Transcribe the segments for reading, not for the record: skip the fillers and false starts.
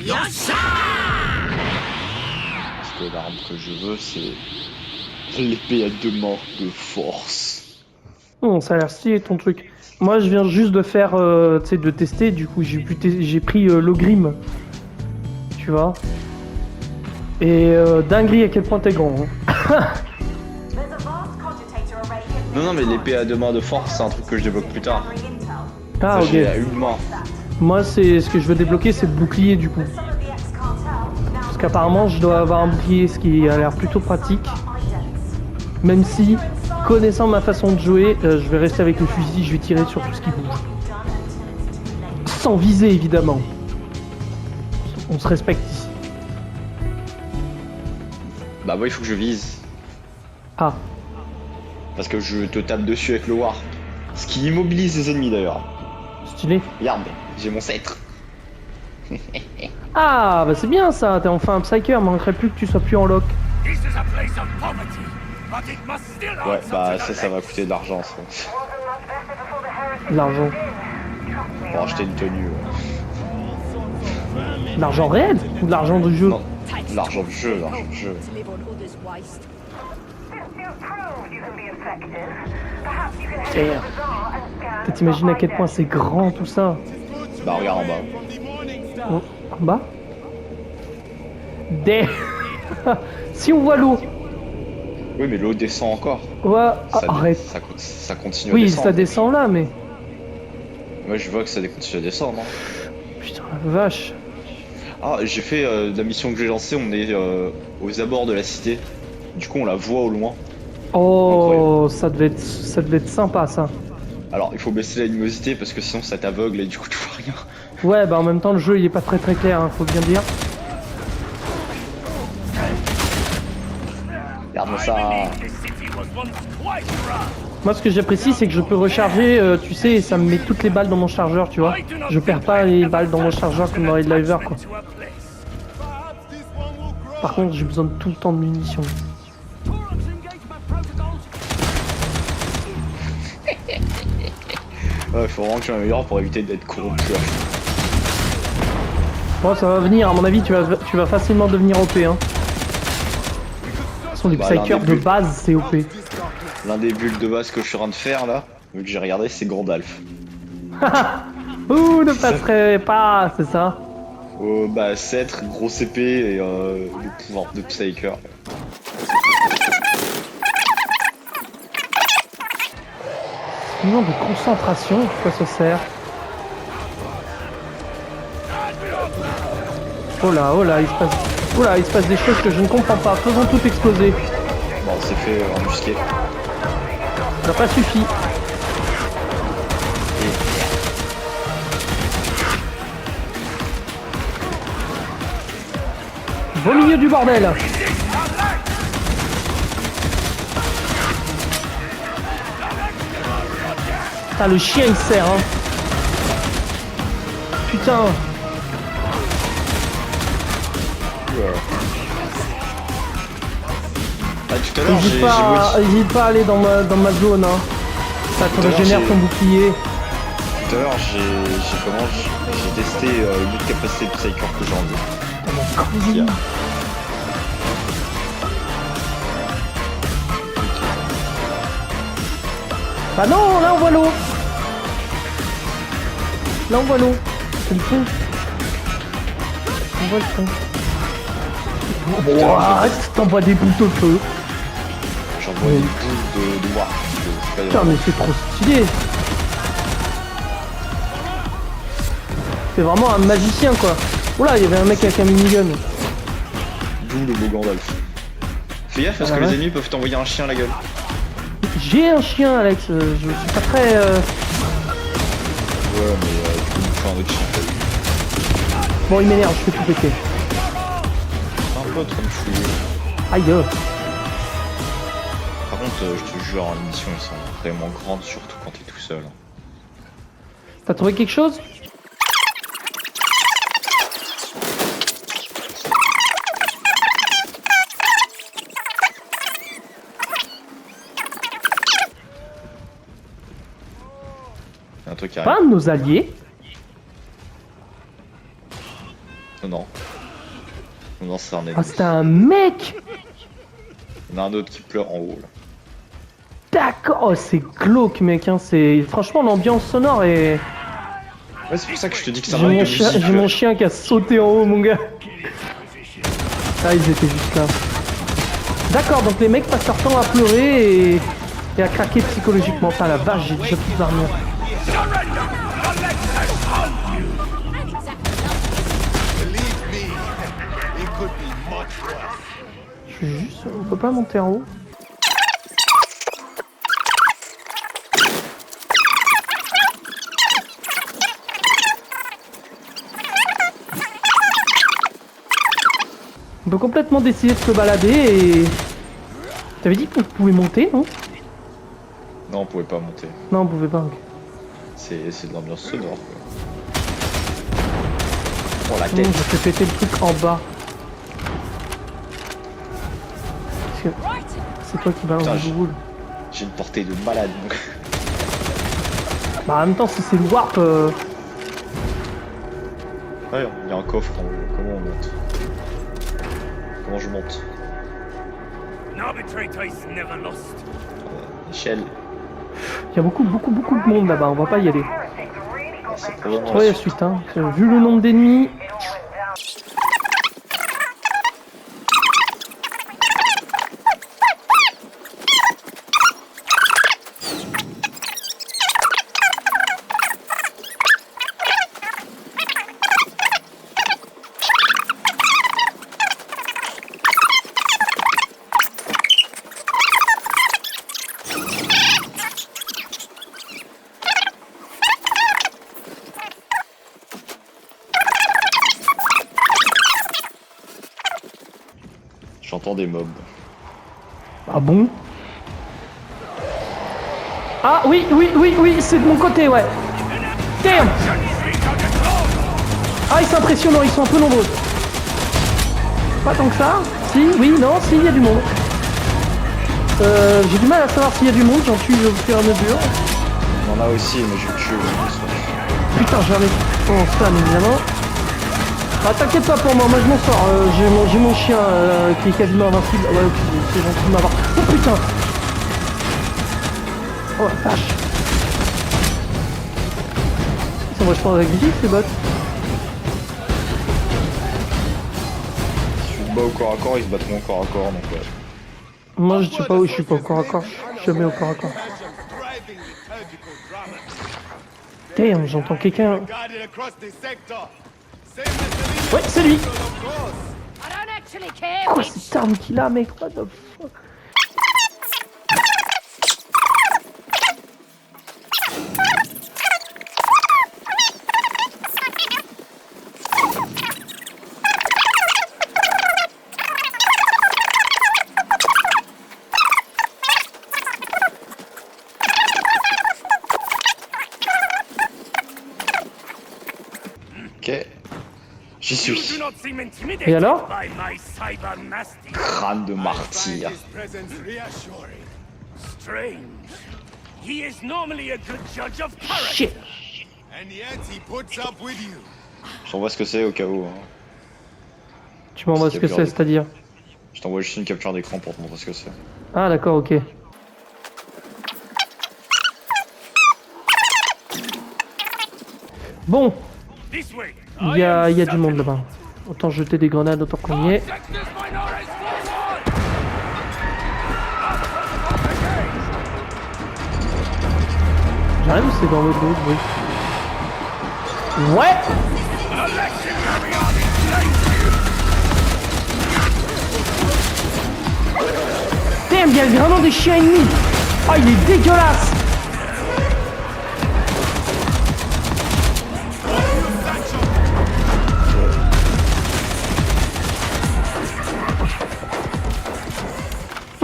Parce que l'arme que je veux, c'est l'épée à deux mains de force. Ça a l'air stylé ton truc. Moi, je viens juste de faire, tu sais, de tester. Du coup, j'ai pris l'Ogrim. Tu vois. Et dinguerie à quel point t'es grand. Hein. Non, mais l'épée à deux mains de force, c'est un truc que je débloque plus tard. Ah, Ça, ok. j'ai à une main. Moi, c'est ce que je veux débloquer, c'est le bouclier du coup. Parce qu'apparemment, je dois avoir un bouclier, ce qui a l'air plutôt pratique. Même si, connaissant ma façon de jouer, je vais rester avec le fusil, je vais tirer sur tout ce qui bouge. Sans viser, évidemment. On se respecte ici. Bah, moi, il faut que je vise. Ah, Parce que je te tape dessus avec le war. Ce qui immobilise les ennemis d'ailleurs. stylé. Regarde, j'ai mon sceptre. Ah, bah c'est bien ça, t'es enfin un psyker, manquerait plus que tu sois plus en lock. Ouais, bah ça va coûter de l'argent, ça. De l'argent. Pour acheter une tenue. De l'argent réel ou de l'argent du jeu? Non, l'argent du jeu, l'argent du jeu. T'imagines à quel point c'est grand tout ça? Bah regarde en bas. Oh, en bas? Si on voit l'eau. Oui, mais l'eau descend encore. Ouais, Ça, arrête. ça continue à Oui, descendre. ça descend là, mais... Moi je vois que ça continue à descendre. Hein. Putain, la vache. Ah, j'ai fait la mission que j'ai lancée, on est aux abords de la cité. Du coup, on la voit au loin. Oh, ça devait être sympa, ça. Alors, il faut baisser la luminosité parce que sinon ça t'aveugle et du coup tu vois rien. Ouais, bah en même temps, le jeu, il est pas très clair, hein, faut bien dire. Regarde-moi ça. Moi, ce que j'apprécie, c'est que je peux recharger, tu sais, et ça me met toutes les balles dans mon chargeur, tu vois. Je perds pas les balles dans mon chargeur comme dans les drivers, quoi. Par contre, j'ai besoin de tout le temps de munitions. Ouais, faut vraiment que je m'améliore pour éviter d'être corrompu. Bon, ça va venir, à mon avis, tu vas facilement devenir OP, hein. De toute façon, les Bah, psychers l'un des de buts. base, c'est OP. L'un des builds de base que je suis en train de faire là, vu que j'ai regardé, c'est Gandalf. Ouh, ne passerait pas, c'est ça. Bah, cètre, grosse épée et le pouvoir de Psyker. Million de concentration, à quoi ça sert? Oh là, il se passe des choses que je ne comprends pas. Faisons tout exploser. Bon, c'est fait embusquer. Ça n'a pas suffi. Beau milieu du bordel. Ah, le chien il sert, hein. Putain. Ah, tout à l'heure, j'ai Hésite pas à aller dans ma zone, hein. Ça te Tout à l'heure, régénère j'ai- ton bouclier. Tout à l'heure, j'ai testé une autre capacité de Psyker que j'ai enlevée. Tiens. Bah non, là on voit l'eau. Là on voit l'eau. C'est le fond. On voit le fond. Arrête, t'envoies des boules de feu. J'envoie des boules de noir. Putain, mais c'est trop stylé. C'est vraiment un magicien quoi. Oula, il y avait un mec avec un minigun. D'où le beau Gandalf. Fais gaffe parce que les ennemis peuvent t'envoyer un chien à la gueule. J'ai un chien, Alex. Je suis pas très. Ouais, mais du coup, il me faut un autre chien. Bon, il m'énerve, je fais tout péter. C'est un pote, comme fou. Aïe. Par contre, je te jure, les missions elles sont vraiment grandes, surtout quand t'es tout seul. T'as trouvé quelque chose? Il y a un truc qui arrive. Pas un de nos alliés. Non, non. Non, non, c'est un Ah, ennemi. c'était un mec. Il y en a un autre qui pleure en haut là. D'accord. Oh, c'est glauque, mec. Hein. C'est franchement l'ambiance sonore est. Ouais, c'est pour ça que je te dis que ça J'ai manque mon, de chien, musique. j'ai mon chien qui a sauté en haut, mon gars. Ah, ils étaient juste là. D'accord, donc les mecs passent leur temps à pleurer et à craquer psychologiquement. Ah la vache, j'ai déjà plus d'armure. Je suis juste. On peut pas monter en haut. On peut complètement décider de se balader et... T'avais dit qu'on pouvait monter, non? Non, on pouvait pas monter. Non, on pouvait pas. Ok. C'est de l'ambiance sonore quoi. Oh la Non, tête. je fais péter le truc en bas. Parce que c'est toi qui balance Putain, du boule. J'ai une portée de malade. Donc. Bah en même temps, si c'est le warp... Ouais, il y a un coffre en haut. Comment on monte? Comment je monte? Michel. Il y a beaucoup de monde là-bas, on va pas y aller. C'est probablement Ouais, il y a suite, hein. Vu le nombre d'ennemis... J'entends des mobs. Ah bon? Ah oui, c'est de mon côté, ouais. Damn! Ah, ils sont impressionnants, ils sont un peu nombreux. Pas tant que ça. Si, oui, non, si, il y a du monde. J'ai du mal à savoir s'il y a du monde, j'en tue au fur et à mesure. On en a aussi, mais je tue. Putain, j'ai un spam évidemment. Ah, t'inquiète pas pour moi, moi je m'en sors. J'ai mon chien qui est quasiment invincible. Ouais, ok, c'est gentil de m'avoir. Oh putain! Oh la vache! Ils sont vachement agressifs ces bots. Si je suis bas au corps à corps, ils se battent au corps à corps, donc ouais. Moi je sais pas où je suis pas au corps à corps. Je suis jamais au corps à corps. Damn, j'entends quelqu'un. Ouais, c'est lui! Quoi cette arme qu'il a, mec? What the fuck? Ok. J'y suis. Et alors? Crâne de martyr. Shit! Je t'envoie ce que c'est au cas où. Hein. Tu m'envoies ce que c'est, c'est-à-dire? Je t'envoie juste une capture d'écran pour te montrer ce que c'est. Ah d'accord, ok. Bon, il y a du monde là-bas. Autant jeter des grenades, autant qu'on y est. J'arrive ou c'est dans l'autre route, oui. Ouais! Damn, il y a vraiment des chiens ennemis! Oh, il est dégueulasse!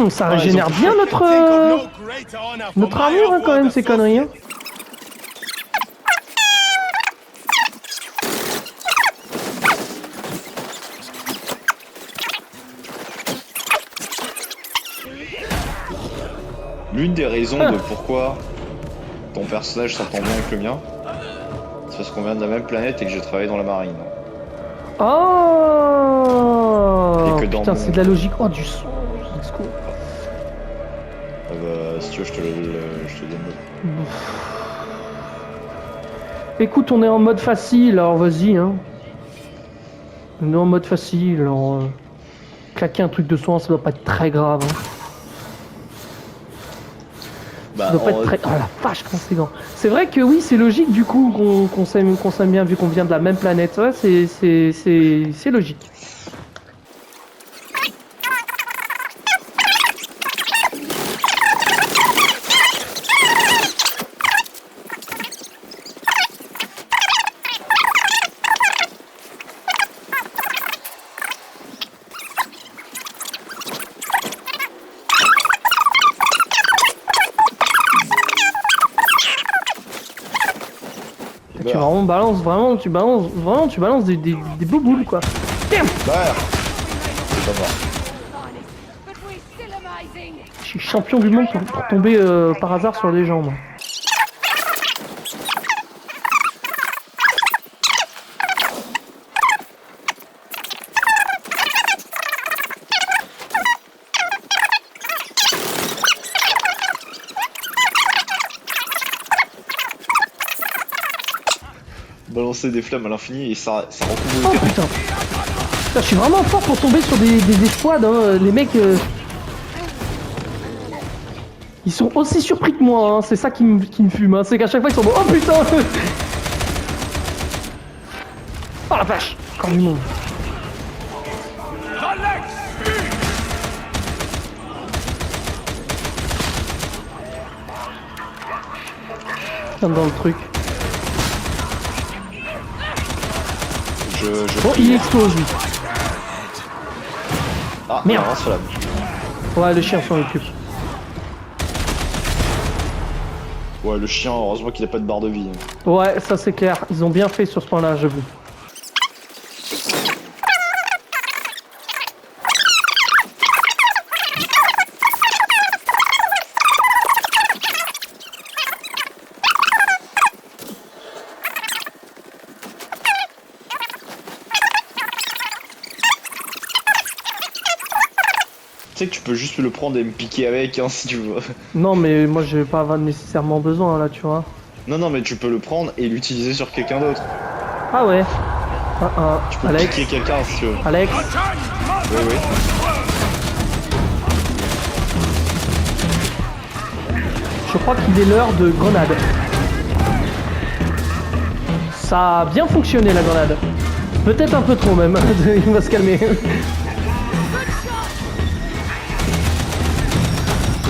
Ça régénère bien notre armure hein, quand même ces conneries. Hein. L'une des raisons de pourquoi ton personnage s'entend bien avec le mien, c'est parce qu'on vient de la même planète et que j'ai travaillé dans la marine. Oh Et que dans putain, mon- c'est de la logique. Oh, du son. Let's go. Si tu veux, je te donne le... Écoute, on est en mode facile, alors vas-y, hein. On est en mode facile, alors... claquer un truc de soin, ça doit pas être très grave, hein. Ça Bah, doit pas être très... Oh la vache, comment c'est grand. C'est vrai que oui, c'est logique du coup qu'on s'aime bien vu qu'on vient de la même planète. Ouais, c'est logique. Tu vraiment balances, tu balances des bouboules quoi. Damn. Bah, c'est pas mort. Je suis champion du monde pour tomber par hasard sur les jambes. Balancer des flammes à l'infini et ça recouvre Oh le terrain. putain. Putain, je suis vraiment fort pour tomber sur des escouades, hein. Les mecs... Ils sont aussi surpris que moi, hein. C'est ça qui me fume, hein. C'est qu'à chaque fois ils sont bon. Oh putain. Oh la vache. Encore du monde. Putain, dans le truc. Bon, il explose lui. Ah, Merde. un flamme. Ouais, le chien s'en occupe. Ouais, le chien, heureusement qu'il a pas de barre de vie. Ouais, ça c'est clair. Ils ont bien fait sur ce point-là, j'avoue. Tu sais que tu peux juste le prendre et me piquer avec, hein, si tu veux. Non, mais moi j'ai pas nécessairement besoin là, tu vois. Non, mais tu peux le prendre et l'utiliser sur quelqu'un d'autre. Ah ouais. Tu peux Alex. piquer quelqu'un si tu veux. Alex. Oui. Je crois qu'il est l'heure de grenade. Ça a bien fonctionné la grenade. Peut-être un peu trop même. Il va se calmer.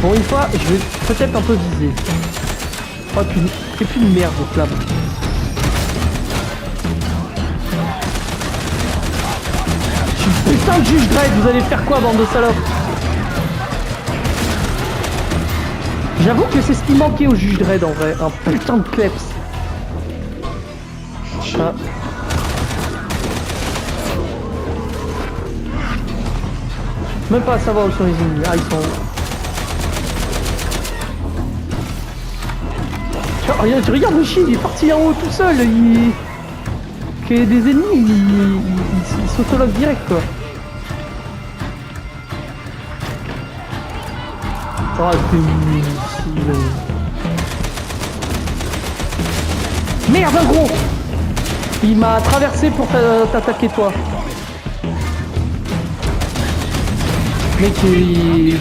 Bon, une fois, je vais peut-être un peu viser. Oh, et puis une merde, flamme. Putain de juge Dredd, vous allez faire quoi, bande de salopes? J'avoue que c'est ce qui manquait au juge Dredd en vrai, un putain de kleps. Ah. Même pas à savoir où sont les ennemis. Ah, ils sont... Regarde le chien, il est parti en haut tout seul. Qu'il y ait des ennemis, il s'autologue direct quoi. Oh, t'es missile. Merde, un gros! Il m'a traversé pour t'attaquer toi. Mec, il y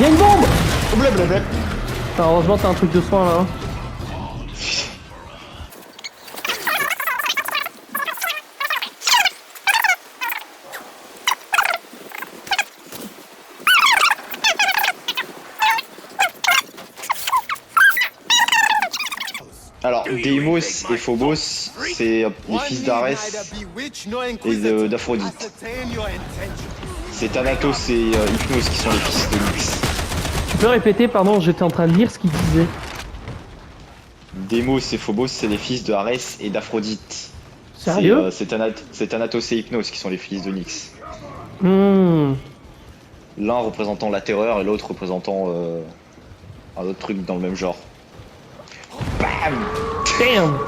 a une bombe! Blablabla. Enfin, heureusement t'as un truc de soin là. Hein. Alors, Deimos et Phobos, c'est les fils d'Arès et d'Aphrodite. C'est Thanatos et Hypnos qui sont les fils de Nyx. Tu peux répéter, pardon, j'étais en train de lire ce qu'il disait. Deimos et Phobos, c'est les fils de Arès et d'Aphrodite. Sérieux? C'est Thanatos et Hypnos qui sont les fils de Nyx. L'un représentant la terreur et l'autre représentant un autre truc dans le même genre. Bam! Damn!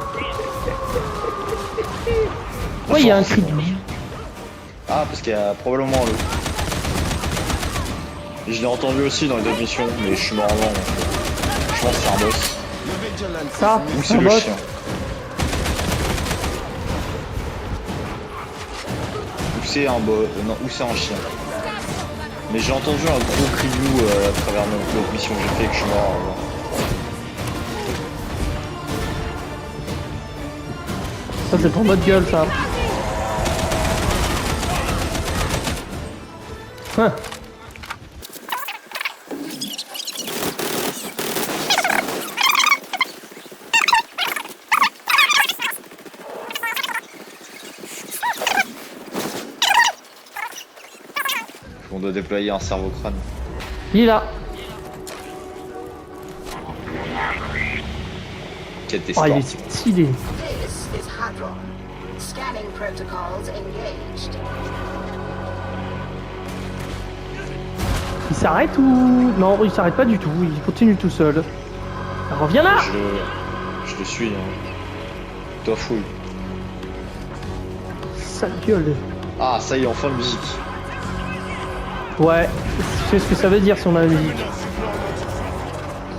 Ouais, il y a un cri de vie. Ah, parce qu'il y a probablement le... Et je l'ai entendu aussi dans les autres missions, mais je suis mort avant. Donc, je pense que c'est un boss. Ça, Ou c'est un le boss. chien. Ou c'est un boss. Non, ou c'est un chien. Mais j'ai entendu un gros cri de loup à travers l'autre mission que j'ai fait et que je suis mort avant. Ça c'est pour mode gueule ça. Hein. On doit déployer un cerveau crâne. Il est là. Quête Oh, il est escorte. stylé. This is Hadron. Scanning protocols engaged. Il s'arrête ou... Non, il s'arrête pas du tout. Il continue tout seul. Reviens là. Je le suis. Hein. Toi fouille. Sale gueule. Ah, ça y est, enfin musique. Ouais, tu sais ce que ça veut dire si on a la musique.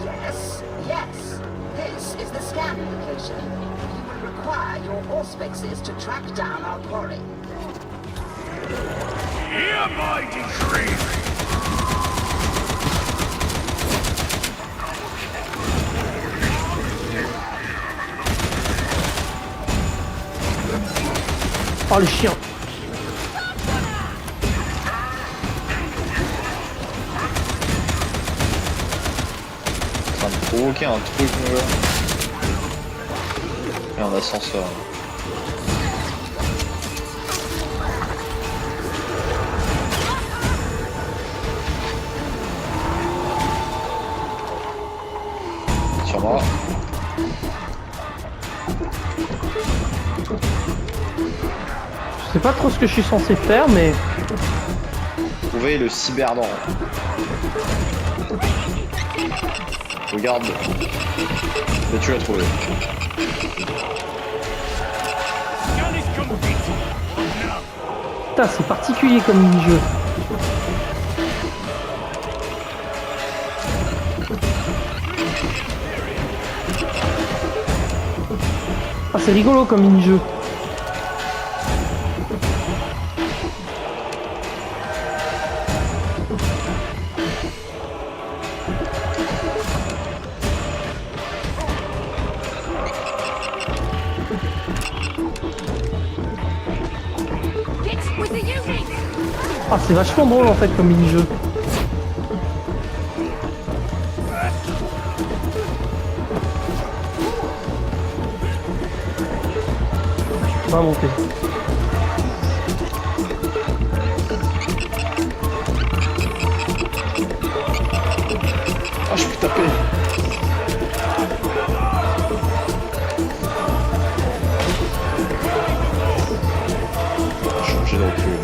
Yes, yes. This is the scan location. You will require your auspices to track down our quarry. Hear my decree! Oh le chien. En train de provoquer un truc, mon gars. Et un ascenseur. Sur moi. Je sais pas trop ce que je suis censé faire, mais... Trouver le cyberdent. Regarde. Mais tu l'as trouvé. Scan is complete. Putain, c'est particulier comme mini-jeu. Ah, c'est rigolo comme mini-jeu. Ah, c'est vachement drôle en fait comme mini-jeu. On va monter. Ah, je peux taper. Je suis obligé de reculer.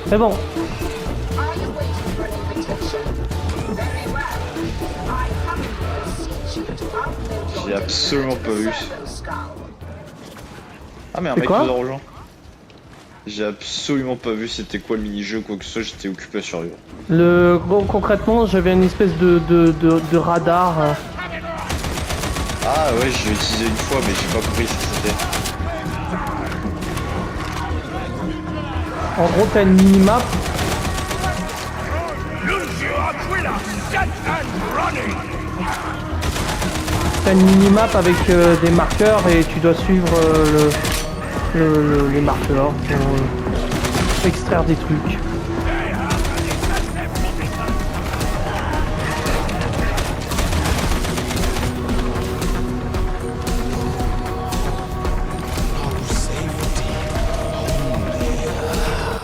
C'est bon. Are you waiting for an invitation? Very well. I humbly beseech you to upload your J'ai absolument pas vu. Servo Skull. Ah, mais un C'est mec quoi nous a rejoint. J'ai absolument pas vu c'était quoi le mini-jeu, quoi que ce soit, j'étais occupé à survivre. Bon, concrètement, j'avais une espèce de radar. Ah ouais, je l'ai utilisé une fois, mais j'ai pas compris ce que c'était. En gros, t'as une minimap. Lose your Aquila! Set and running! T'as une minimap avec des marqueurs et tu dois suivre les marqueurs pour extraire des trucs.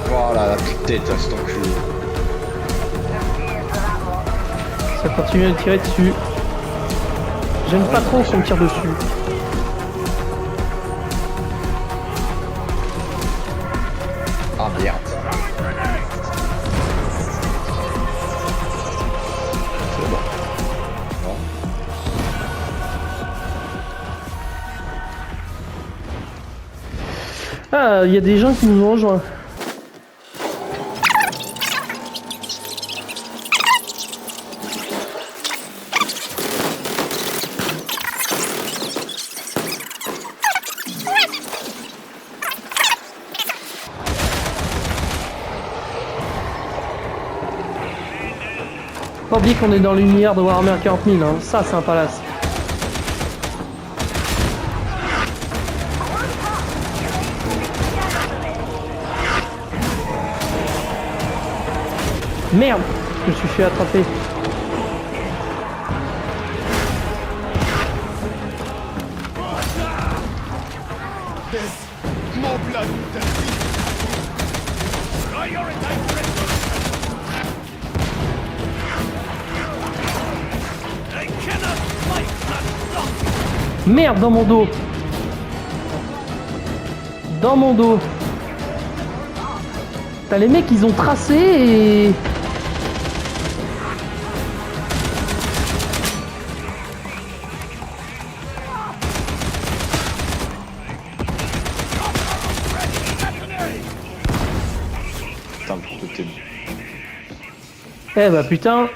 Voilà, la petite tête à cet enculé. Ça continue à tirer dessus. J'aime pas trop qu'on me tire dessus. Ah merde. C'est bon. Ah, il y a des gens qui nous ont rejoints. Pas oublier qu'on est dans l'univers de Warhammer 40 000, hein. Ça c'est un palace. Merde, je me suis fait attraper. More blood than prioritize I cannot fight that donkey. Merde, dans mon dos. Dans mon dos. T'as les mecs, ils ont tracé et... Putain, pour que t'es... Eh bah putain.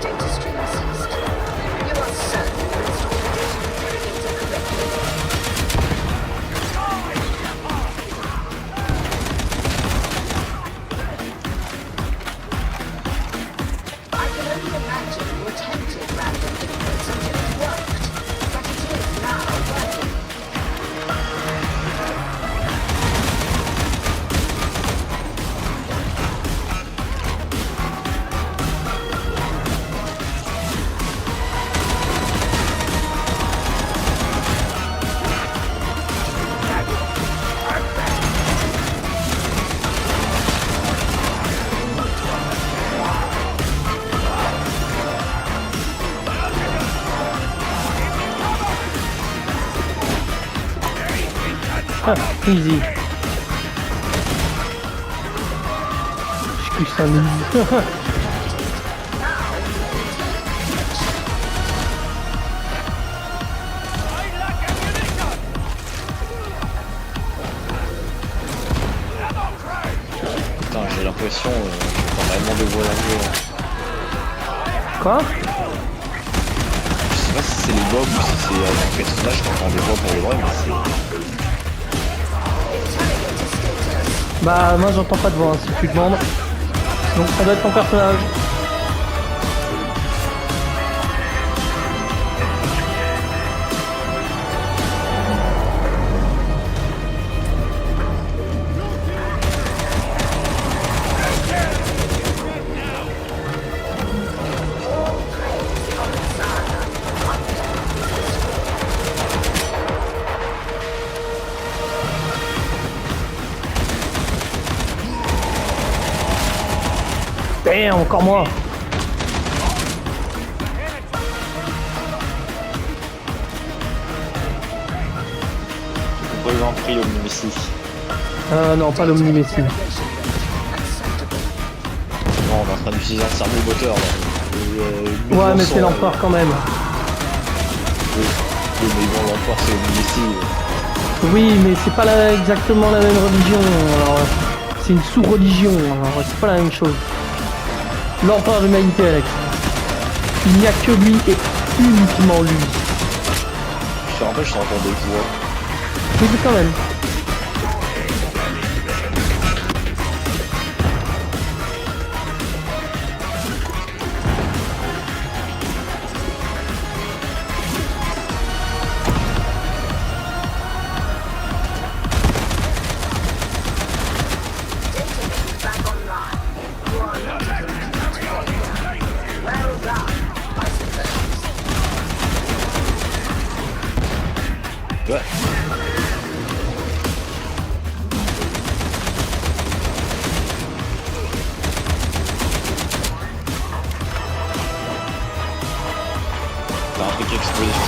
Data stream ceased. You are certain you installed the data correctly. I can only imagine you attempted random inputs until it worked, but it is now working. Ah, easy. Je kiffe ça, easy. Putain, j'ai l'impression j'entends vraiment des voix là. Quoi? Je sais pas si c'est les voix ou si c'est un personnage qui entend des voix pour le vrai, mais c'est... Bah moi j'entends pas de voix hein, si tu demandes. Donc ça doit être ton personnage. Damn, encore moi. On peut avoir pris l'Omnimécie. Non, pas l'Omnimécie. Non, on est en train d'utiliser un cerveau moteur là. Ouais, mais c'est l'empereur quand même. Oui, mais bon, l'empereur c'est l'Omnimécie. Oui, mais c'est pas exactement la même religion. Alors, c'est une sous-religion. Alors, c'est pas la même chose. L'empereur de l'humanité, Alex. Il n'y a que lui et uniquement lui. Je te rappelle, je t'entends des voix. Oui, mais quand même. Ouais.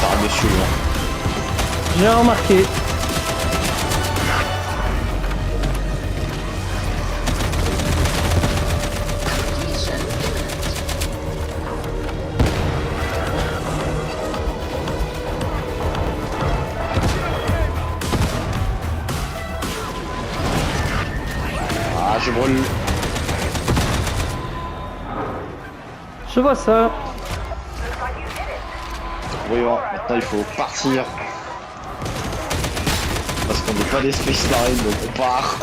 par-dessus le vent. J'ai remarqué. Completion imminent. Ah, je brûle. Je vois ça. Voyons, maintenant il faut partir. Parce qu'on n'est pas des Space Marines, donc on part.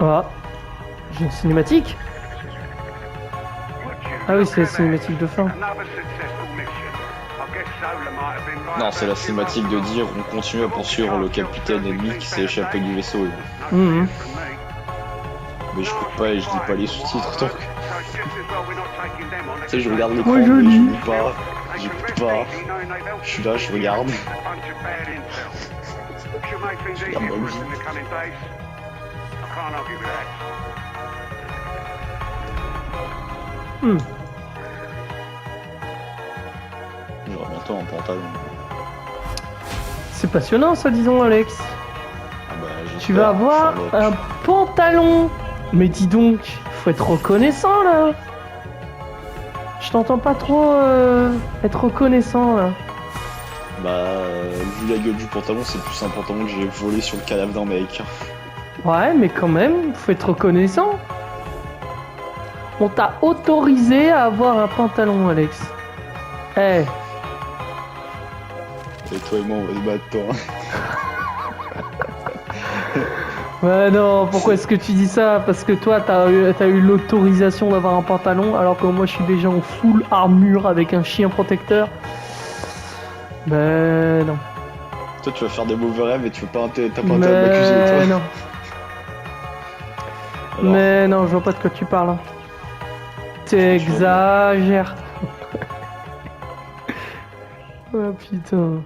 Ah, j'ai une cinématique. Ah oui, c'est la cinématique de fin. Non, c'est la cinématique de dire on continue à poursuivre le capitaine ennemi qui s'est échappé du vaisseau. Mhm. Mais je coupe pas et je lis pas les sous-titres donc. Tu sais, je regarde l'écran Moi, je mais je lis. lis pas, j'écoute pas. Je suis là, je regarde. Je regarde ma vie. Hmm. J'aurai bientôt un pantalon. C'est passionnant ça, disons, Alex. Ah bah, Tu vas avoir un pantalon. Mais dis donc, faut être reconnaissant là. Je t'entends pas trop être reconnaissant là. Bah, vu la gueule du pantalon, c'est plus un pantalon que j'ai volé sur le cadavre d'un mec. Ouais, mais quand même, faut être reconnaissant. On t'a autorisé à avoir un pantalon, Alex. Eh, Et toi et moi, on va se battre, toi. ouais non, pourquoi est-ce que tu dis ça? Parce que toi, t'as eu l'autorisation d'avoir un pantalon, alors que moi, je suis déjà en full armure avec un chien protecteur. Ben non. Toi, tu vas faire des mauvais rêves et tu veux pas t'as pas intérêt de Mais m'accuser, toi. non. Alors, Mais non, je vois pas de quoi tu parles. Hein. T'exagères. Oh putain.